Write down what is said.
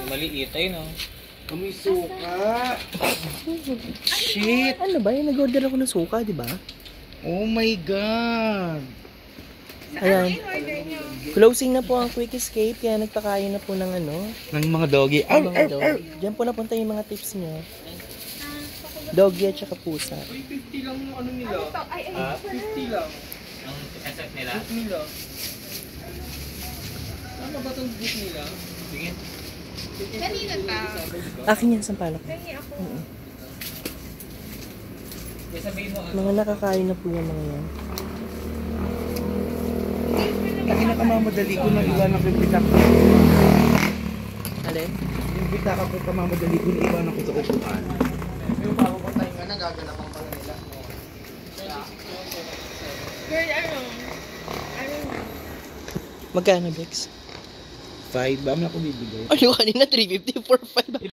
Maliit, ayun o. Kami suka. Shit. Ano ba? Yung nag-order ako ng suka, di ba? Oh my God. Ayan. Closing na po ang Quick Escape, kaya nagpakain na po ng ano. Ng mga doggy. Ang mga dog. Diyan po napunta yung mga tips nyo. Doggy at saka pusa. 50 lang yung ano nila. 50 lang. Ang SF nila. Book nila. Ano ba itong book nila? Sige. Kanina ka. Akin yan, sampalak. Kanina ako. Kaya sabihin mo, Mga nakakain na po yung mga yan. Ang inakamamadali ko na iwanan ko yung pitaka. Alin? Yung pitaka ko kamamadali ko na iwanan ko sa upuan. yung bago pa tayo nga na, gaganapan pala nila. Girl, ano? Magkano, Bex? 5, ba mo na ako bibigay? Ano kanina? 350 for 5.